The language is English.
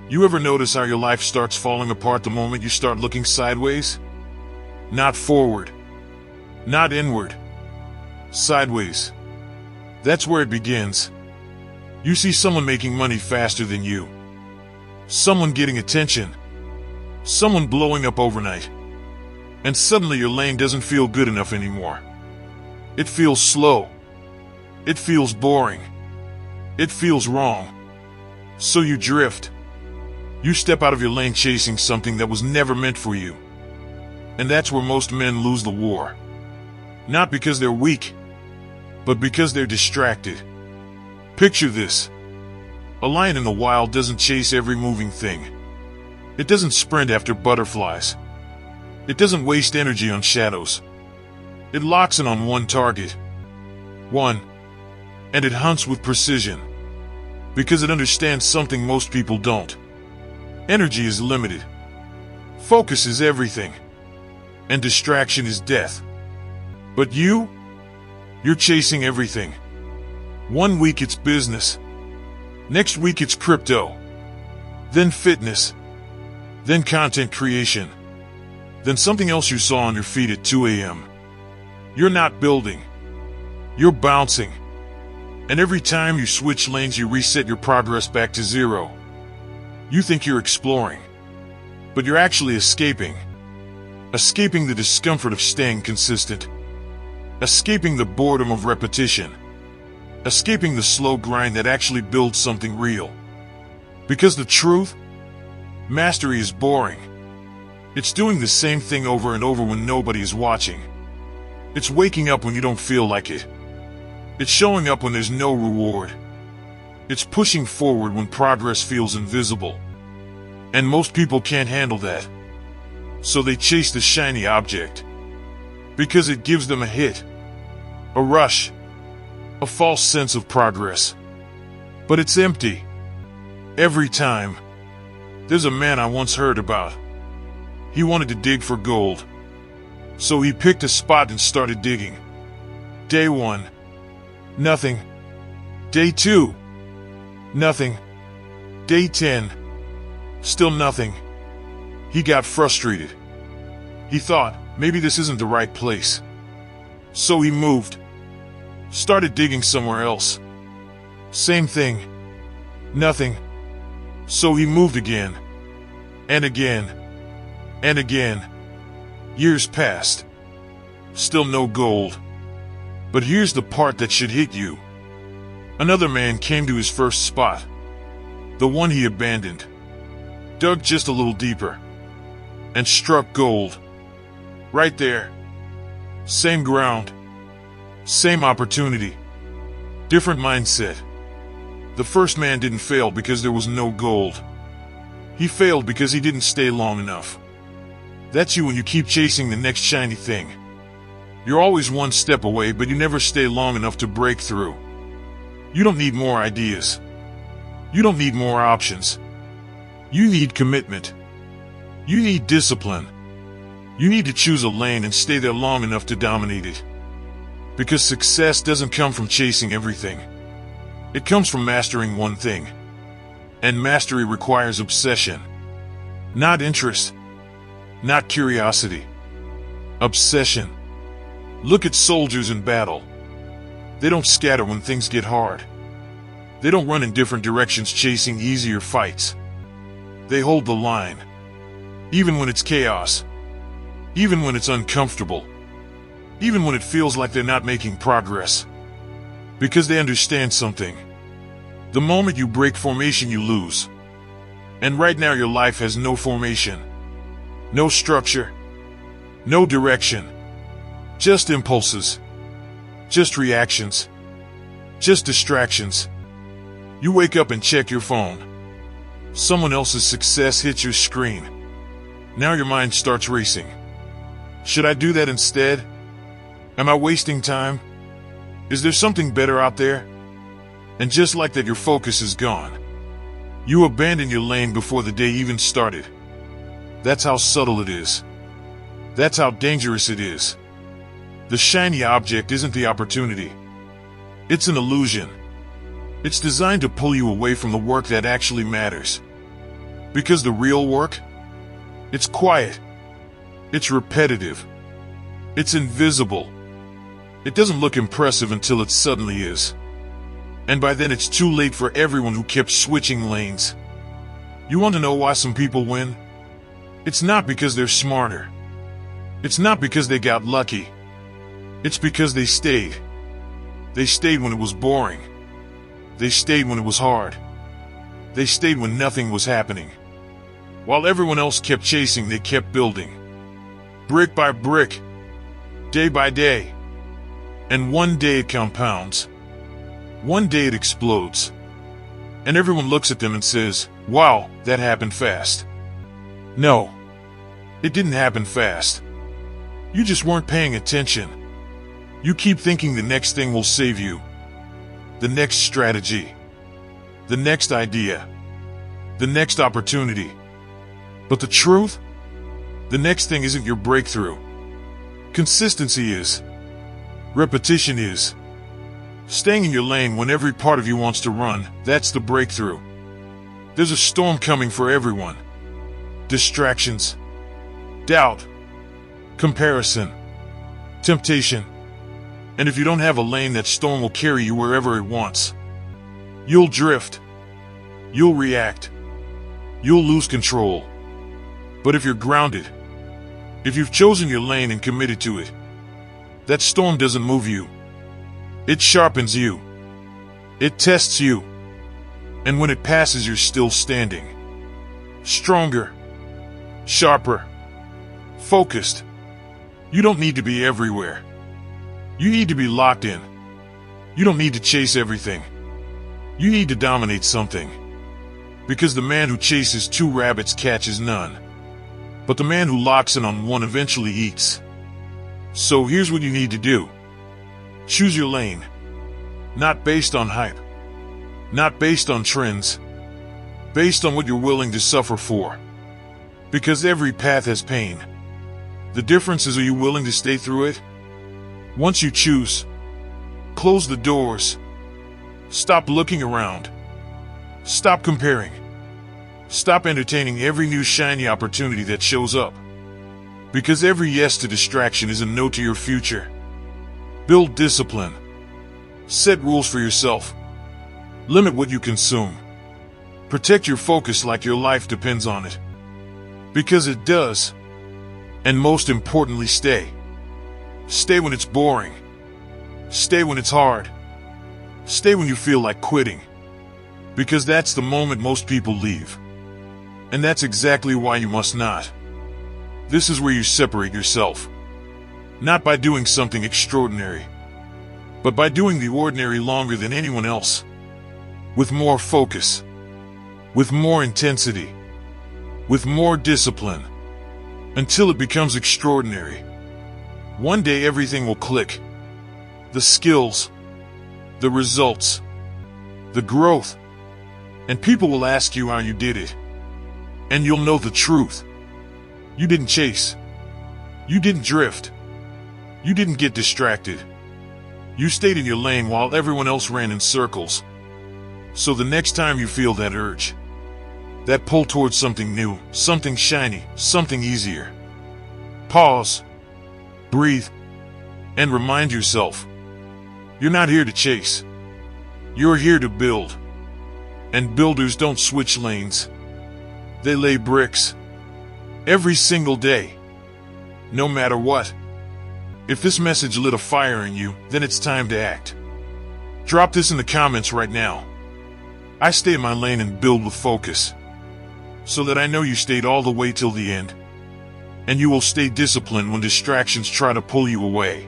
You ever notice how your life starts falling apart the moment you start looking sideways? Not forward. Not inward. Sideways. That's where it begins. You see someone making money faster than you. Someone getting attention. Someone blowing up overnight. And suddenly your lane doesn't feel good enough anymore. It feels slow. It feels boring. It feels wrong. So you drift. You step out of your lane chasing something that was never meant for you. And that's where most men lose the war. Not because they're weak, but because they're distracted. Picture this. A lion in the wild doesn't chase every moving thing. It doesn't sprint after butterflies. It doesn't waste energy on shadows. It locks in on one target. One. And it hunts with precision. Because it understands something most people don't. Energy is limited. Focus is everything. And distraction is death. But you're chasing everything. 1 week it's business. Next week it's crypto. Then fitness. Then content creation. Then something else you saw on your feed at 2 a.m. You're not building. You're bouncing. And every time you switch lanes, you reset your progress back to zero. You think you're exploring, but you're actually escaping. Escaping the discomfort of staying consistent. Escaping the boredom of repetition. Escaping the slow grind that actually builds something real. Because the truth, mastery is boring. It's doing the same thing over and over when nobody is watching. It's waking up when you don't feel like it. It's showing up when there's no reward. It's pushing forward when progress feels invisible. And most people can't handle that. So they chase the shiny object. Because it gives them a hit. A rush. A false sense of progress. But it's empty. Every time. There's a man I once heard about. He wanted to dig for gold. So he picked a spot and started digging. Day 1. Nothing. Day 2. Nothing. Day 10. Still nothing. He got frustrated. He thought, maybe this isn't the right place. So he moved. Started digging somewhere else. Same thing. Nothing. So he moved again. And again. And again. Years passed. Still no gold. But here's the part that should hit you. Another man came to his first spot. The one he abandoned. Dug just a little deeper. And struck gold. Right there. Same ground. Same opportunity. Different mindset. The first man didn't fail because there was no gold. He failed because he didn't stay long enough. That's you when you keep chasing the next shiny thing. You're always one step away, but you never stay long enough to break through. You don't need more ideas. You don't need more options. You need commitment. You need discipline. You need to choose a lane and stay there long enough to dominate it. Because success doesn't come from chasing everything. It comes from mastering one thing. And mastery requires obsession. Not interest. Not curiosity. Obsession. Look at soldiers in battle. They don't scatter when things get hard. They don't run in different directions chasing easier fights. They hold the line. Even when it's chaos. Even when it's uncomfortable. Even when it feels like they're not making progress. Because they understand something. The moment you break formation, you lose. And right now your life has no formation. No structure. No direction. Just impulses. Just reactions. Just distractions. You wake up and check your phone. Someone else's success hits your screen. Now your mind starts racing. Should I do that instead? Am I wasting time? Is there something better out there? And just like that, your focus is gone. You abandon your lane before the day even started. That's how subtle it is. That's how dangerous it is. The shiny object isn't the opportunity. It's an illusion. It's designed to pull you away from the work that actually matters. Because the real work, it's quiet. It's repetitive. It's invisible. It doesn't look impressive until it suddenly is. And by then it's too late for everyone who kept switching lanes. You want to know why some people win? It's not because they're smarter. It's not because they got lucky. It's because they stayed. They stayed when it was boring. They stayed when it was hard. They stayed when nothing was happening. While everyone else kept chasing, they kept building. Brick by brick. Day by day. And one day it compounds. One day it explodes. And everyone looks at them and says, "Wow, that happened fast." No. It didn't happen fast. You just weren't paying attention. You keep thinking the next thing will save you. The next strategy. The next idea. The next opportunity. But the truth? The next thing isn't your breakthrough. Consistency is. Repetition is. Staying in your lane when every part of you wants to run, that's the breakthrough. There's a storm coming for everyone. Distractions. Doubt. Comparison. Temptation. And if you don't have a lane, that storm will carry you wherever it wants. You'll drift. You'll react. You'll lose control. But if you're grounded, if you've chosen your lane and committed to it, that storm doesn't move you. It sharpens you. It tests you. And when it passes, you're still standing. Stronger. Sharper. Focused. You don't need to be everywhere. You need to be locked in. You don't need to chase everything. You need to dominate something. Because the man who chases 2 rabbits catches none. But the man who locks in on one eventually eats. So here's what you need to do. Choose your lane. Not based on hype. Not based on trends. Based on what you're willing to suffer for. Because every path has pain. The difference is, are you willing to stay through it? Once you choose, close the doors. Stop looking around. Stop comparing. Stop entertaining every new shiny opportunity that shows up. Because every yes to distraction is a no to your future. Build discipline. Set rules for yourself. Limit what you consume. Protect your focus like your life depends on it. Because it does. And most importantly, stay. Stay when it's boring. Stay when it's hard. Stay when you feel like quitting. Because that's the moment most people leave. And that's exactly why you must not. This is where you separate yourself. Not by doing something extraordinary, but by doing the ordinary longer than anyone else. With more focus. With more intensity. With more discipline. Until it becomes extraordinary. One day everything will click. The skills. The results. The growth. And people will ask you how you did it. And you'll know the truth. You didn't chase. You didn't drift. You didn't get distracted. You stayed in your lane while everyone else ran in circles. So the next time you feel that urge, that pull towards something new, something shiny, something easier, pause, breathe, and remind yourself, you're not here to chase. You're here to build. And builders don't switch lanes. They lay bricks. Every single day. No matter what. If this message lit a fire in you, then it's time to act. Drop this in the comments right now. I stay in my lane and build with focus. So that I know you stayed all the way till the end. And you will stay disciplined when distractions try to pull you away.